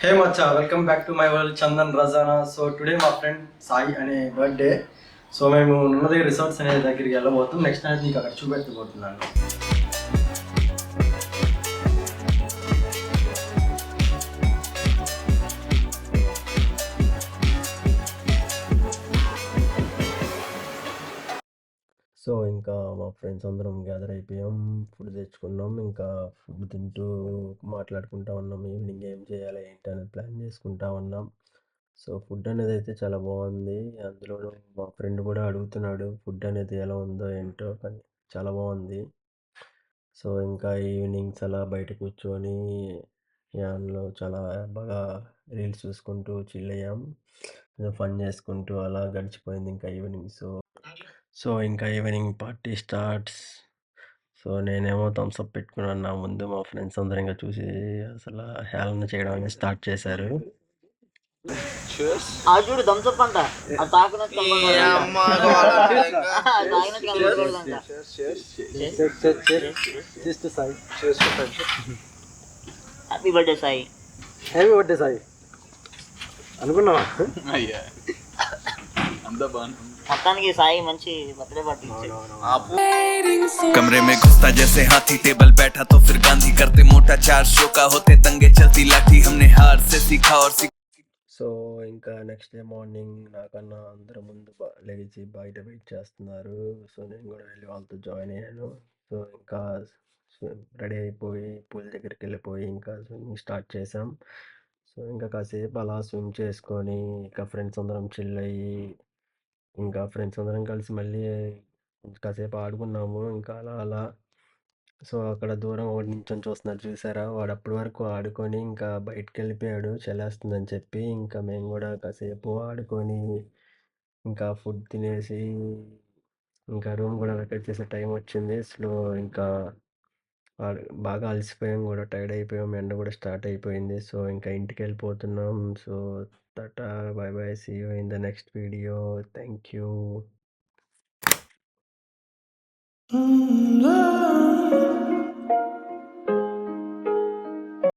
Hey Macha, welcome back to my world Chandan Razana. So today my friend Sai అనే birthday. So మేము ఉన్నది resorts అనే దగ్గరికి వెళ్ళబోతాం. Next అనేది నీకు అక్కడ చూపెట్టబోతున్నాను. సో ఇంకా మా ఫ్రెండ్స్ అందరం గ్యాదర్ అయిపోయాం, ఫుడ్ తెచ్చుకున్నాం. ఇంకా ఫుడ్ తింటూ మాట్లాడుకుంటా ఉన్నాం. ఈవినింగ్ ఏం చేయాలి ఏంటి అనేది ప్లాన్ చేసుకుంటా ఉన్నాం. సో ఫుడ్ అనేది అయితే చాలా బాగుంది. అందులోనూ మా ఫ్రెండ్ కూడా అడుగుతున్నాడు ఫుడ్ అనేది ఎలా ఉందో ఏంటో, కానీ చాలా బాగుంది. సో ఇంకా ఈవినింగ్స్ అలా బయట కూర్చొని యాన్లో చాలా బాగా రీల్స్ చూసుకుంటూ చిల్ అయ్యాం. ఫన్ చేసుకుంటూ అలా గడిచిపోయింది ఇంకా ఈవినింగ్. సో ఇంకా ఈవినింగ్ పార్టీ స్టార్ట్స్. సో నేనేమో థమ్స్ అప్ పెట్టుకున్నాను. నా ముందు మా ఫ్రెండ్స్ అందరం ఇంకా చూసి అసలు హేళన చేయడం అనేది స్టార్ట్ చేశారు. చూడు థమ్స్అప్ అంట అది తాకినట్టు happy birthday Sai. Happy birthday Sai అనుకున్నావా? మొత్తానికి సాయి మంచి బర్త్డే పార్టీ कमरे में घुसता जैसे हाथी टेबल बैठा तो फिर गांधी करते मोटा 4 शो का होते दंगे चलती लाठी हमने हार से सीखा और సో ఇంకా నెక్స్ట్ డే మార్నింగ్ నాకన్నా అందరూ ముందు లేచి బయట వెయిట్ చేస్తున్నారు. సో నేను కూడా వెళ్ళి వాళ్ళతో జాయిన్ అయ్యాను. సో ఇంకా రెడీ అయిపోయి పూల్ దగ్గరికి వెళ్ళిపోయి ఇంకా స్విమ్మింగ్ స్టార్ట్ చేసాం. సో ఇంకా కాసేపు అలా స్విమ్ చేసుకొని ఇంకా ఫ్రెండ్స్ అందరం చిల్ అయ్యి ఇంకా ఫ్రెండ్స్ అందరం కలిసి మళ్ళీ కాసేపు ఆడుకున్నాము. ఇంకా అలా అలా సో అక్కడ దూరం ఒకటి నించొని చూస్తున్నాడు చూసారా, వాడు అప్పటి వరకు ఆడుకొని ఇంకా బయటకు వెళ్ళిపోయాడు చలేస్తుందని చెప్పి. ఇంకా మేము కూడా కాసేపు ఆడుకొని ఇంకా ఫుడ్ తినేసి ఇంకా రూమ్ కూడా వెకేట్ చేసే టైం వచ్చింది. ఇంకా బాగా అలసిపోయాం కూడా, టైర్డ్ అయిపోయాం, ఎండ కూడా స్టార్ట్ అయిపోయింది. సో ఇంకా ఇంటికి వెళ్ళిపోతున్నాం. So tata bye bye, see you in the next video. Thank you.